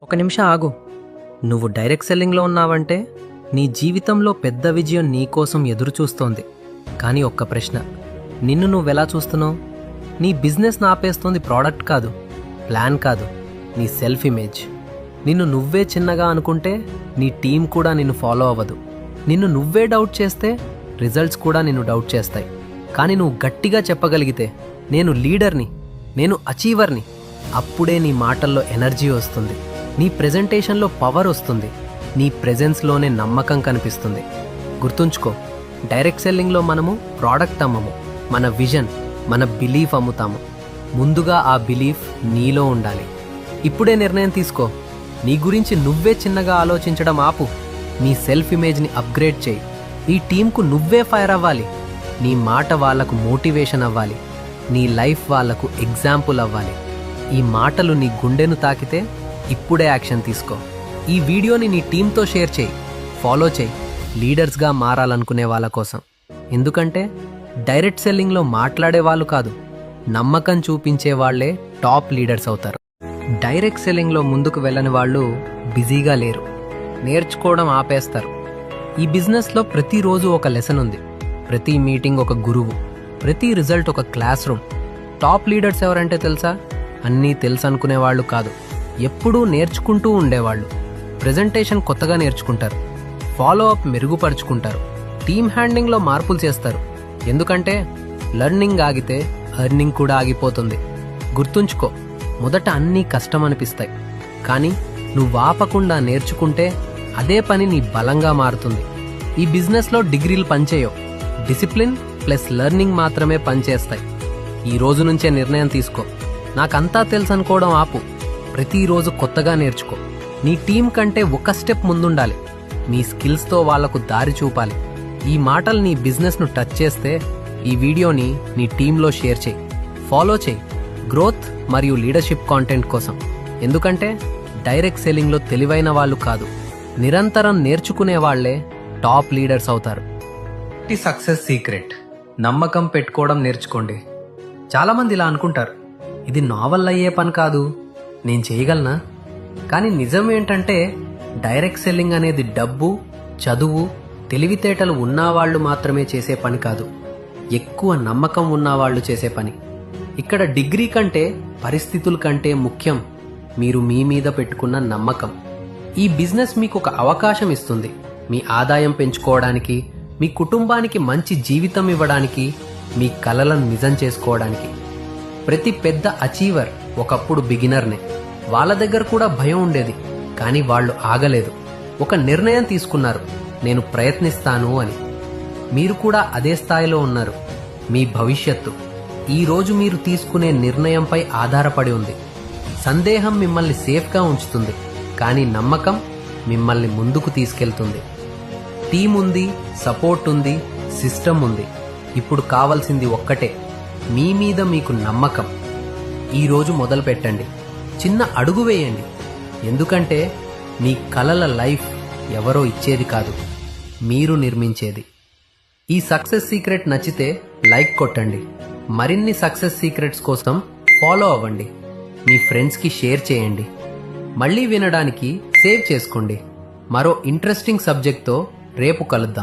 ఒక నిమిషం ఆగు. నువ్వు డైరెక్ట్ సెల్లింగ్లో ఉన్నావంటే నీ జీవితంలో పెద్ద విజయం నీకోసం ఎదురుచూస్తోంది. కానీ ఒక్క ప్రశ్న, నిన్ను నువ్వెలా చూస్తున్నావు? నీ బిజినెస్ ఆపేస్తోంది ప్రోడక్ట్ కాదు, ప్లాన్ కాదు, నీ సెల్ఫ్ ఇమేజ్. నిన్ను నువ్వే చిన్నగా అనుకుంటే నీ టీం కూడా నిన్ను ఫాలో అవ్వదు. నిన్ను నువ్వే డౌట్ చేస్తే రిజల్ట్స్ కూడా నిన్ను డౌట్ చేస్తాయి. కానీ నువ్వు గట్టిగా చెప్పగలిగితే, నేను లీడర్ని, నేను అచీవర్ని, అప్పుడే నీ మాటల్లో ఎనర్జీ వస్తుంది, నీ ప్రెజెంటేషన్లో పవర్ వస్తుంది, నీ ప్రెజెన్స్లోనే నమ్మకం కనిపిస్తుంది. గుర్తుంచుకో, డైరెక్ట్ సెల్లింగ్లో మనము ప్రోడక్ట్ అమ్మము, మన విజన్, మన బిలీఫ్ అమ్ముతాము. ముందుగా ఆ బిలీఫ్ నీలో ఉండాలి. ఇప్పుడే నిర్ణయం తీసుకో. నీ గురించి నువ్వే చిన్నగా ఆలోచించడం ఆపు. నీ సెల్ఫ్ ఇమేజ్ని అప్గ్రేడ్ చేయి. ఈ టీంకు నువ్వే ఫైర్ అవ్వాలి. నీ మాట వాళ్లకు మోటివేషన్ అవ్వాలి. నీ లైఫ్ వాళ్లకు ఎగ్జాంపుల్ అవ్వాలి. ఈ మాటలు నీ గుండెను తాకితే ఇప్పుడే యాక్షన్ తీసుకో. ఈ వీడియోని నీ టీంతో షేర్ చేయి, ఫాలో చేయి, లీడర్స్గా మారాలనుకునే వాళ్ళ కోసం. ఎందుకంటే డైరెక్ట్ సెల్లింగ్లో మాట్లాడే వాళ్ళు కాదు, నమ్మకం చూపించే వాళ్లే టాప్ లీడర్స్ అవుతారు. డైరెక్ట్ సెల్లింగ్లో ముందుకు వెళ్ళని వాళ్ళు బిజీగా లేరు, నేర్చుకోవడం ఆపేస్తారు. ఈ బిజినెస్లో ప్రతిరోజు ఒక లెసన్ ఉంది, ప్రతి మీటింగ్ ఒక గురువు, ప్రతి రిజల్ట్ ఒక క్లాస్ రూమ్. టాప్ లీడర్స్ ఎవరంటే తెలుసా? అన్నీ తెలుసు అనుకునేవాళ్ళు కాదు, ఎప్పుడూ నేర్చుకుంటూ ఉండేవాళ్ళు. ప్రెజెంటేషన్ కొత్తగా నేర్చుకుంటారు, ఫాలో అప్ మెరుగుపరుచుకుంటారు, టీమ్ హ్యాండ్లింగ్లో మార్పులు చేస్తారు. ఎందుకంటే లెర్నింగ్ ఆగితే ఎర్నింగ్ కూడా ఆగిపోతుంది. గుర్తుంచుకో, మొదట అన్నీ కష్టం అనిపిస్తాయి, కానీ నువ్వు ఆపకుండా నేర్చుకుంటే అదే పని నీ బలంగా మారుతుంది. ఈ బిజినెస్లో డిగ్రీలు పనిచేయవు, డిసిప్లిన్ ప్లస్ లెర్నింగ్ మాత్రమే పనిచేస్తాయి. ఈ రోజు నుంచే నిర్ణయం తీసుకో. నాకంతా తెలుసు అనుకోవడం ఆపు. ప్రతిరోజు కొత్తగా నేర్చుకో. నీ టీం కంటే ఒక స్టెప్ ముందుండాలి. నీ స్కిల్స్తో వాళ్లకు దారి చూపాలి. ఈ మాటలు నీ బిజినెస్ను టచ్ చేస్తే ఈ వీడియోని నీ టీంలో షేర్ చేయి, ఫాలో చేయి, గ్రోత్ మరియు లీడర్షిప్ కాంటెంట్ కోసం. ఎందుకంటే డైరెక్ట్ సెల్లింగ్లో తెలివైన వాళ్ళు కాదు, నిరంతరం నేర్చుకునే వాళ్లే టాప్ లీడర్స్ అవుతారు. సక్సెస్ సీక్రెట్: నమ్మకం పెట్టుకోవడం నేర్చుకోండి. చాలామంది ఇలా అనుకుంటారు, ఇది నా వల్ల అయ్యే పని కాదు, నేను చేయగలనా? కానీ నిజం ఏంటంటే డైరెక్ట్ సెల్లింగ్ అనేది డబ్బు, చదువు, తెలివితేటలు ఉన్నవాళ్లు మాత్రమే చేసే పని కాదు, ఎక్కువ నమ్మకం ఉన్నవాళ్లు చేసే పని. ఇక్కడ డిగ్రీ కంటే, పరిస్థితుల కంటే ముఖ్యం మీరు మీ మీద పెట్టుకున్న నమ్మకం. ఈ బిజినెస్ మీకు ఒక అవకాశం ఇస్తుంది, మీ ఆదాయం పెంచుకోవడానికి, మీ కుటుంబానికి మంచి జీవితం ఇవ్వడానికి, మీ కలలను నిజం చేసుకోవడానికి. ప్రతి పెద్ద అచీవర్ ఒకప్పుడు బిగినర్నే. వాళ్ళ దగ్గర కూడా భయం ఉండేది, కానీ వాళ్ళు ఆగలేదు. ఒక నిర్ణయం తీసుకున్నారు, నేను ప్రయత్నిస్తాను అని. మీరు కూడా అదే స్థాయిలో ఉన్నారు. మీ భవిష్యత్తు ఈ రోజు మీరు తీసుకునే నిర్ణయంపై ఆధారపడి ఉంది. సందేహం మిమ్మల్ని సేఫ్గా ఉంచుతుంది, కానీ నమ్మకం మిమ్మల్ని ముందుకు తీసుకెళ్తుంది. టీం ఉంది, సపోర్ట్ ఉంది, సిస్టమ్ ఉంది. ఇప్పుడు కావాల్సింది ఒక్కటే, మీ మీద మీకు నమ్మకం. ఈరోజు మొదలు పెట్టండి, చిన్న అడుగు వేయండి. ఎందుకంటే మీ కలల లైఫ్ ఎవరో ఇచ్చేది కాదు, మీరు నిర్మించేది. ఈ సక్సెస్ సీక్రెట్ నచ్చితే లైక్ కొట్టండి. మరిన్ని సక్సెస్ సీక్రెట్స్ కోసం ఫాలో అవ్వండి. మీ ఫ్రెండ్స్కి షేర్ చేయండి. మళ్ళీ వినడానికి సేవ్ చేసుకోండి. మరో ఇంట్రెస్టింగ్ సబ్జెక్ట్తో రేపు కలుద్దాం.